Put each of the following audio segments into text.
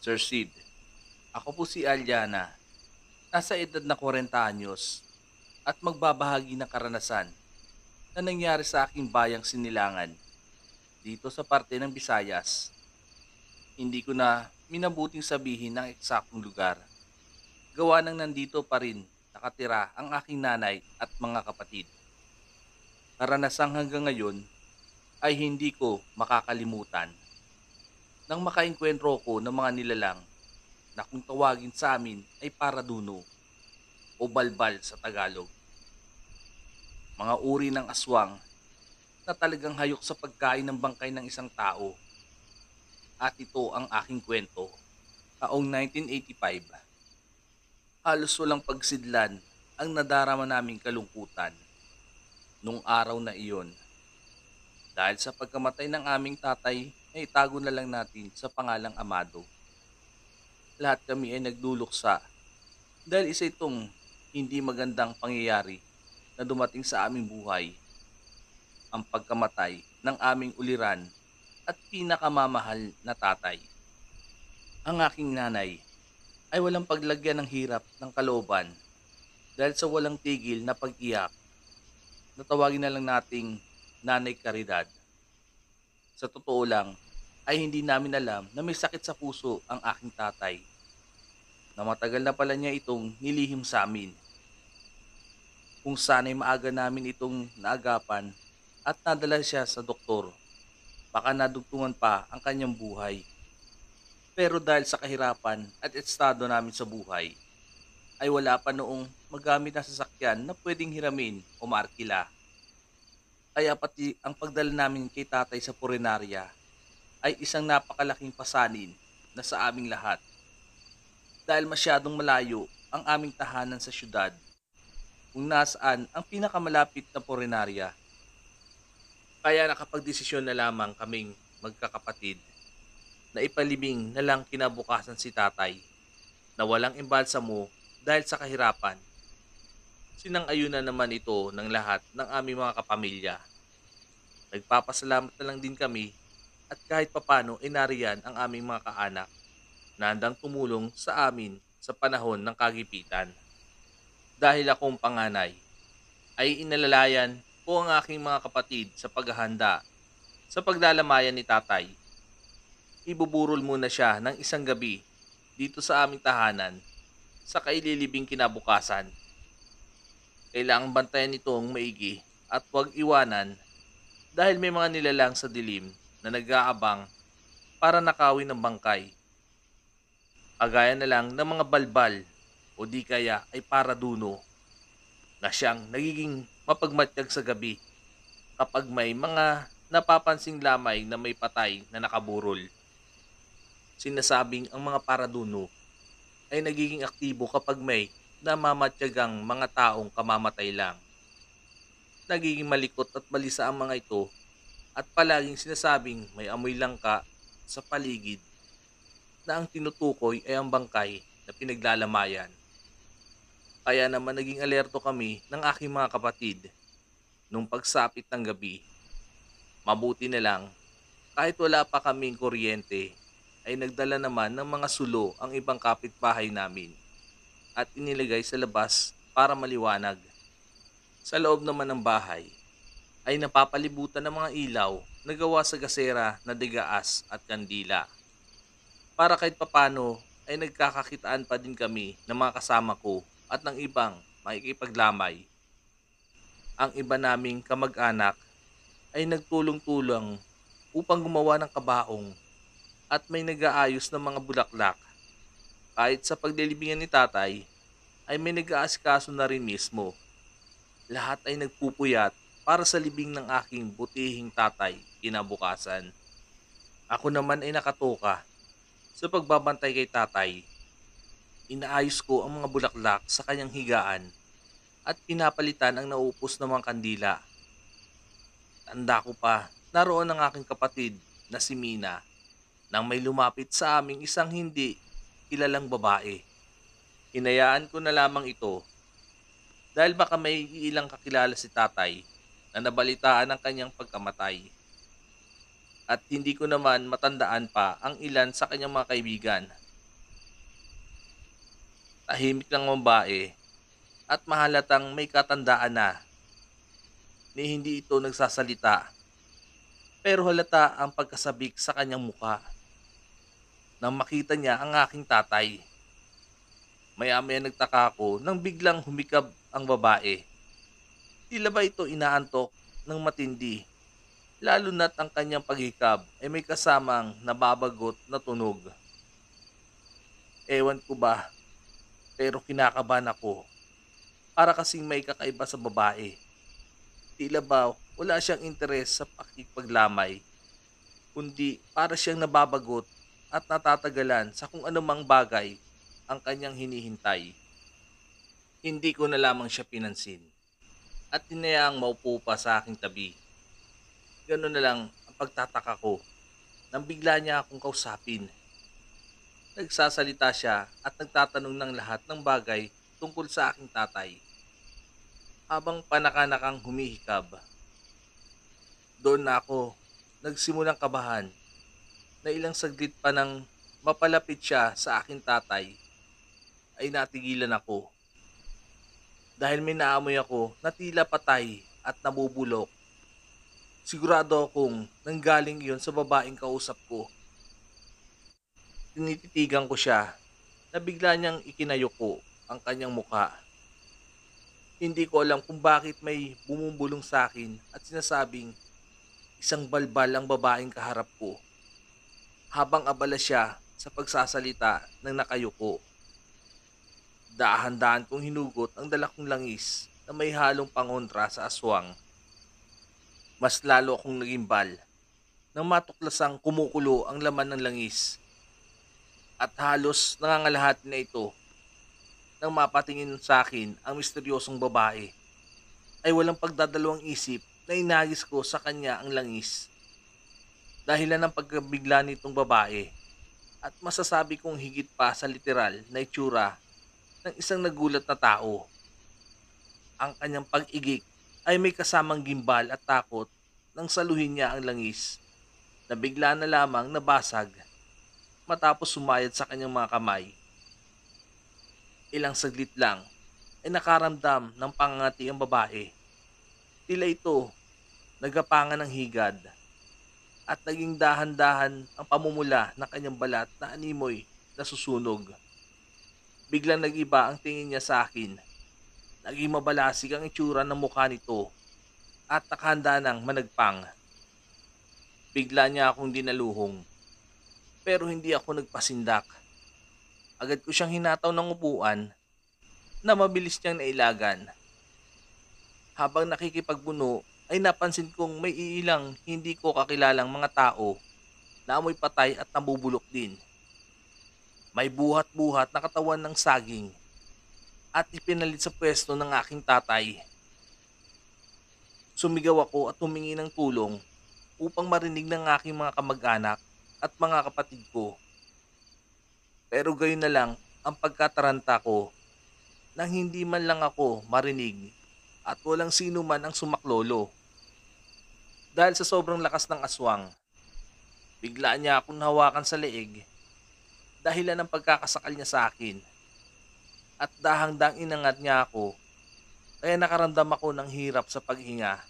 Sir Sid, ako po si Alyana. Nasa edad na 40 anyos at magbabahagi ng karanasan na nangyari sa aking bayang Sinilangan dito sa parte ng Visayas. Hindi ko na minabuting sabihin ng eksaktong lugar. Gawa ng nandito pa rin nakatira ang aking nanay at mga kapatid. Karanasang hanggang ngayon ay hindi ko makakalimutan. Nang makaengkwentro ko ng mga nilalang na kung tawagin sa amin ay paraduno o balbal sa Tagalog. Mga uri ng aswang na talagang hayok sa pagkain ng bangkay ng isang tao. At ito ang aking kwento. Taong 1985, halos walang pagsidlan ang nadarama naming kalungkutan nung araw na iyon. Dahil sa pagkamatay ng aming tatay, ay itago na lang natin sa pangalang Amado. Lahat kami ay nagduluksa dahil isa itong hindi magandang pangyayari na dumating sa aming buhay, ang pagkamatay ng aming uliran at pinakamamahal na tatay. Ang aking nanay ay walang paglagyan ng hirap ng kalooban dahil sa walang tigil na pag-iyak na tawagin na lang nating Nanay Caridad. Sa totoo lang ay hindi namin alam na may sakit sa puso ang aking tatay, na matagal na pala niya itong nilihim sa amin. Kung sana'y maaga namin itong naagapan at nadala siya sa doktor, baka nadugtungan pa ang kanyang buhay. Pero dahil sa kahirapan at estado namin sa buhay, ay wala pa noong magamit na sasakyan na pwedeng hiramin o maarkila. Kaya pati ang pagdala namin kay tatay sa purinarya ay isang napakalaking pasanin na sa aming lahat. Dahil masyadong malayo ang aming tahanan sa syudad kung nasaan ang pinakamalapit na purinarya. Kaya nakapagdesisyon na lamang kaming magkakapatid na ipalibing na lang kinabukasan si tatay na walang imbalsamo dahil sa kahirapan. Sinang-ayunan naman ito ng lahat ng aming mga kapamilya. Nagpapasalamat na lang din kami at kahit papano ay nariyan ang aming mga kaanak na handang tumulong sa amin sa panahon ng kagipitan. Dahil akong panganay, ay inalalayan ko ang aking mga kapatid sa paghahanda sa paglalamayan ni tatay. Ibuburol muna siya ng isang gabi dito sa aming tahanan sa kaililibing kinabukasan. Kailangang bantayan itong maigi at huwag iwanan dahil may mga nilalang sa dilim na nag-aabang para nakawin ng bangkay. Kagaya na lang ng mga balbal o di kaya ay paraduno na siyang nagiging mapagmatyag sa gabi kapag may mga napapansing lamay na may patay na nakaburol. Sinasabing ang mga paraduno ay nagiging aktibo kapag may namamatyagang mga taong kamamatay lang. Nagiging malikot at balisa ang mga ito at palaging sinasabing may amoy langka sa paligid na ang tinutukoy ay ang bangkay na pinaglalamayan. Kaya naman naging alerto kami ng aking mga kapatid nung pagsapit ng gabi. Mabuti na lang, kahit wala pa kaming kuryente, ay nagdala naman ng mga sulo ang ibang kapitbahay namin at inilagay sa labas para maliwanag. Sa loob naman ng bahay ay napapalibutan ng mga ilaw na gawa sa gasera na digaas at kandila. Para kahit papano ay nagkakakitaan pa din kami ng mga kasama ko at ng ibang makikipaglamay. Ang iba naming kamag-anak ay nagtulong-tulong upang gumawa ng kabaong at may nag-aayos ng mga bulaklak. Kahit sa paglilibingan ni tatay ay may nag-aasikaso na rin mismo. Lahat ay nagpupuyat para sa libing ng aking butihing tatay kinabukasan. Ako naman ay nakatoka sa pagbabantay kay tatay. Inaayos ko ang mga bulaklak sa kanyang higaan at pinapalitan ang naupos na mga kandila. Tanda ko pa, naroon ang aking kapatid na si Mina nang may lumapit sa aming isang hindi kilalang babae. Hinayaan ko na lamang ito dahil baka may ilang kakilala si tatay na nabalitaan ang kanyang pagkamatay at hindi ko naman matandaan pa ang ilan sa kanyang mga kaibigan. Tahimik lang ang babae at mahalatang may katandaan na ni hindi ito nagsasalita pero halata ang pagkasabik sa kanyang muka nang makita niya ang aking tatay. Maya-maya nagtaka ako nang biglang humikab ang babae. Tila ba ito inaantok ng matindi, lalo na't ang kanyang paghikab ay may kasamang nababagot na tunog. Ewan ko ba, pero kinakabahan ako. Para kasing may kakaiba sa babae. Tila ba wala siyang interes sa pakikipaglamay, kundi para siyang nababagot at natatagalan sa kung anumang bagay ang kanyang hinihintay. Hindi ko na lamang siya pinansin at hinayaang maupo pa sa aking tabi. Gano'n na lang ang pagtataka ko nang bigla niya akong kausapin. Nagsasalita siya at nagtatanong ng lahat ng bagay tungkol sa aking tatay. Habang panakanakang humihikab, doon na ako nagsimulang kabahan na ilang saglit pa nang mapalapit siya sa aking tatay ay natigilan ako dahil may naamoy ako na tila patay at nabubulok. Sigurado akong nanggaling iyon sa babaeng kausap ko. Tinititigan ko siya na bigla niyang ikinayuko ang kanyang muka. Hindi ko alam kung bakit may bumubulong sa akin at sinasabing isang balbal ang babaeng kaharap ko habang abala siya sa pagsasalita ng nakayuko. Dahan-dahan kong hinugot ang dala kong langis na may halong pangontra sa aswang. Mas lalo akong nagimbal nang matuklasang kumukulo ang laman ng langis at halos nangangalahati na ito nang mapatingin sa akin ang misteryosong babae ay walang pagdadalawang isip na inagis ko sa kanya ang langis. Dahilan ng pagkabigla nitong babae at masasabi kong higit pa sa literal na itsura ng isang nagulat na tao. Ang kanyang pag-igik ay may kasamang gimbal at takot nang saluhin niya ang langis na bigla na lamang nabasag matapos sumayad sa kanyang mga kamay. Ilang saglit lang ay nakaramdam ng pangangati ang babae. Tila ito nagapangan ng higad at naging dahan-dahan ang pamumula ng kanyang balat na animoy na susunog. Biglang nag-iba ang tingin niya sa akin. Naging mabalasig ang itsura ng mukha nito at nakahanda ng managpang. Bigla niya akong dinaluhong pero hindi ako nagpasindak. Agad ko siyang hinataw ng upuan na mabilis niyang nailagan. Habang nakikipagbuno ay napansin kong may iilang hindi ko kakilalang mga tao na amoy patay at nabubulok din. May buhat-buhat na katawan ng saging at ipinalit sa pwesto ng aking tatay. Sumigaw ako at humingi ng tulong upang marinig ng aking mga kamag-anak at mga kapatid ko. Pero gayon na lang ang pagkataranta ko nang hindi man lang ako marinig at walang sino man ang sumaklolo. Dahil sa sobrang lakas ng aswang, bigla niya akong nahawakan sa leeg dahilan ng pagkakasakal niya sa akin at dahang-dang inangat niya ako kaya nakaramdam ako ng hirap sa paghinga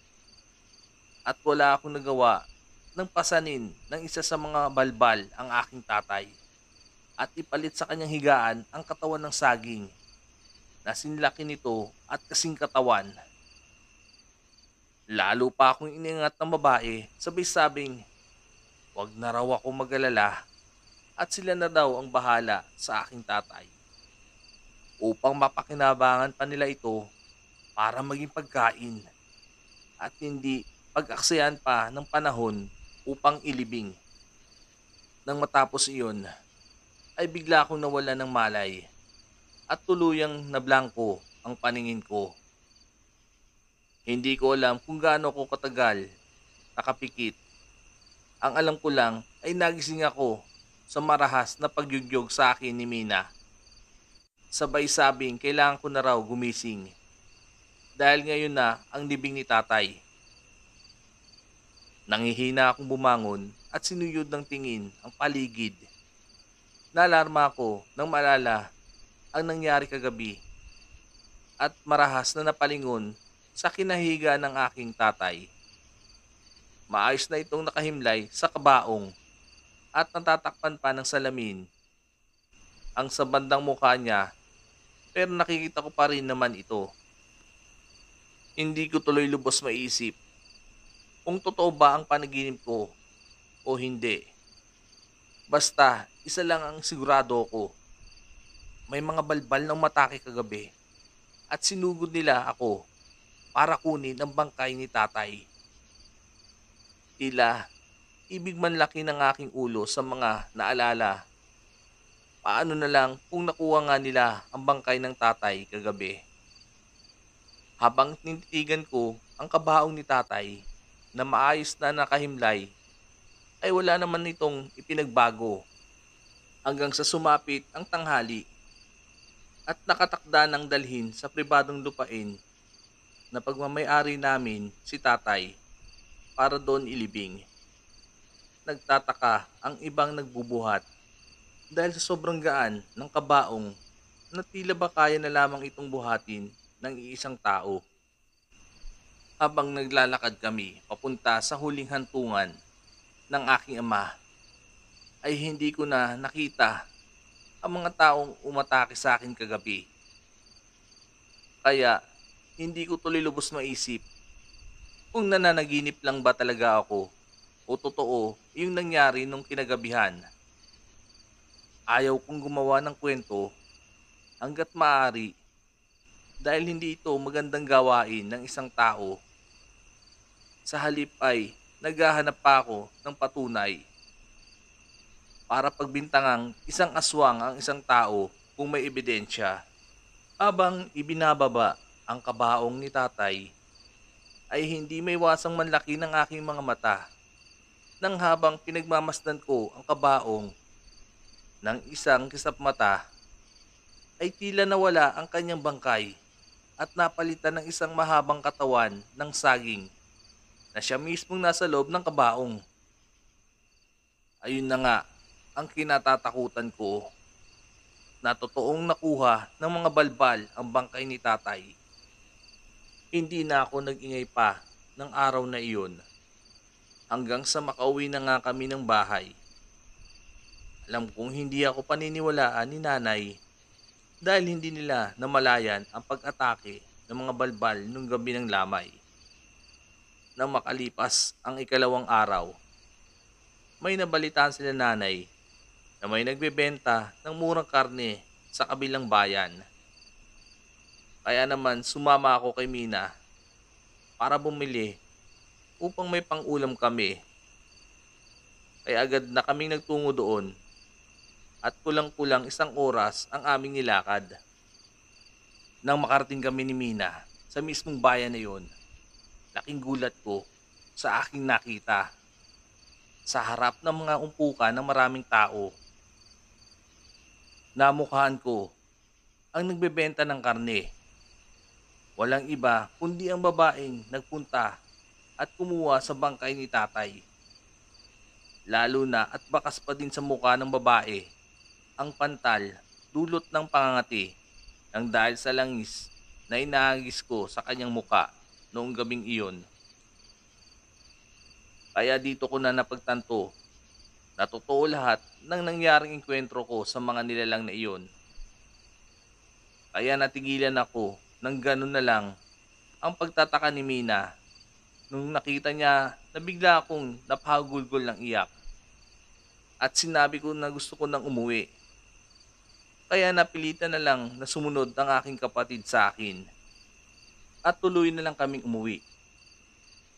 at wala akong nagawa ng pasanin ng isa sa mga balbal ang aking tatay at ipalit sa kanyang higaan ang katawan ng saging na sinlaki nito at kasing katawan. Lalo pa akong iningat ng babae, sabay sabing, "Wag na raw ako mag-alala at sila na daw ang bahala sa aking tatay." Upang mapakinabangan pa nila ito para maging pagkain at hindi pag-aksayan pa ng panahon upang ilibing. Nang matapos iyon, ay bigla akong nawala ng malay at tuluyang nablangko ang paningin ko. Hindi ko alam kung gaano ko katagal nakapikit. Ang alam ko lang ay nagising ako sa marahas na pagyugyog sa akin ni Mina. Sabay sabing kailangan ko na raw gumising dahil ngayon na ang libing ni tatay. Nangihina akong bumangon at sinuyod ng tingin ang paligid. Naalarma ako nang maalala ang nangyari kagabi at marahas na napalingon sa kinahiga ng aking tatay. Maayos na itong nakahimlay sa kabaong at natatakpan pa ng salamin ang sa bandang mukha niya, pero nakikita ko pa rin naman ito. Hindi ko tuloy lubos maisip kung totoo ba ang panaginip ko o hindi. Basta, isa lang ang sigurado ko. May mga balbal ng matake kagabi at sinugod nila ako para kunin ang bangkay ni tatay. Tila, ibig manlaki ng aking ulo sa mga naalala. Paano na lang kung nakuha nga nila ang bangkay ng tatay kagabi. Habang tinitigan ko ang kabaong ni tatay na maayos na nakahimlay, ay wala naman itong ipinagbago hanggang sa sumapit ang tanghali at nakatakda ng dalhin sa pribadong lupain na pagmamay-ari namin si tatay para doon ilibing. Nagtataka ang ibang nagbubuhat dahil sa sobrang gaan ng kabaong na tila ba kaya na lamang itong buhatin ng iisang tao. Habang naglalakad kami papunta sa huling hantungan ng aking ama, ay hindi ko na nakita ang mga taong umatake sa akin kagabi. Kaya hindi ko tuloy lubos maisip kung nananaginip lang ba talaga ako o totoo yung nangyari nung kinagabihan. Ayaw kong gumawa ng kwento hanggat maaari dahil hindi ito magandang gawain ng isang tao. Sa halip ay naghahanap pa ako ng patunay para pagbintangang isang aswang ang isang tao kung may ebidensya. Habang ibinababa ang kabaong ni tatay, ay hindi may wasang manlaki ng aking mga mata nang habang pinagmamasdan ko ang kabaong ng isang kisap mata ay tila nawala ang kanyang bangkay at napalitan ng isang mahabang katawan ng saging na siya mismong nasa loob ng kabaong. Ayun na nga ang kinatatakutan ko na totoong nakuha ng mga balbal ang bangkay ni tatay. Hindi na ako nag-ingay pa ng araw na iyon hanggang sa makauwi na nga kami ng bahay. Alam kong hindi ako paniniwalaan ni nanay dahil hindi nila namalayan ang pag-atake ng mga balbal nung gabi ng lamay. Nang makalipas ang ikalawang araw, may nabalitaan sila nanay na may nagbebenta ng murang karne sa kabilang bayan. Kaya naman sumama ako kay Mina para bumili upang may pang-ulam kami. Kaya agad na kaming nagtungo doon at kulang-kulang isang oras ang aming nilakad. Nang makarating kami ni Mina sa mismong bayan na yon, laking gulat ko sa aking nakita. Sa harap ng mga umpukan ng maraming tao, namukhaan ko ang nagbebenta ng karne. Walang iba kundi ang babaeng nagpunta at kumuha sa bangkay ni tatay. Lalo na at bakas pa din sa mukha ng babae ang pantal dulot ng pangangati nang dahil sa langis na inaagis ko sa kanyang muka noong gabing iyon. Kaya dito ko na napagtanto na totoo lahat ng nangyaring engkwentro ko sa mga nilalang na iyon. Kaya natigilan ako nang ganun na lang ang pagtataka ni Mina nung nakita niya na bigla akong napahagulgol ng iyak. At sinabi ko na gusto ko nang umuwi. Kaya napilitan na lang na sumunod ang aking kapatid sa akin. At tuloy na lang kaming umuwi.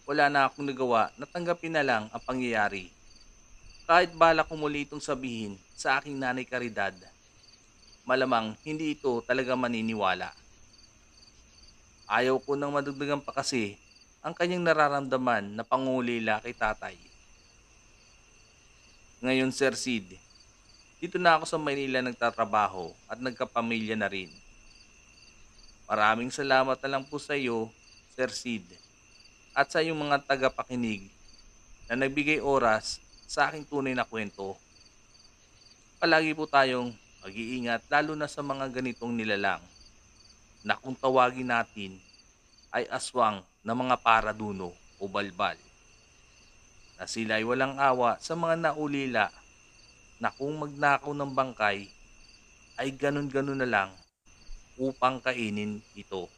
Wala na akong nagawa na tanggapin na lang ang pangyayari. Kahit balak ko muli itong sabihin sa aking nanay Caridad, malamang hindi ito talaga maniniwala. Ayaw ko nang madagdagan pa kasi ang kanyang nararamdaman na pangungulila kay tatay. Ngayon, Sir Sid, Dito na ako sa Maynila nagtatrabaho at nagkapamilya na rin. Maraming salamat na lang po sa iyo, Sir Sid, at sa iyong mga tagapakinig na nagbigay oras sa aking tunay na kwento. Palagi po tayong mag-iingat lalo na sa mga ganitong nilalang na kung tawagin natin ay aswang na mga paraduno o balbal na sila ay walang awa sa mga naulila na kung magnakaw ng bangkay ay ganun-ganun na lang upang kainin ito.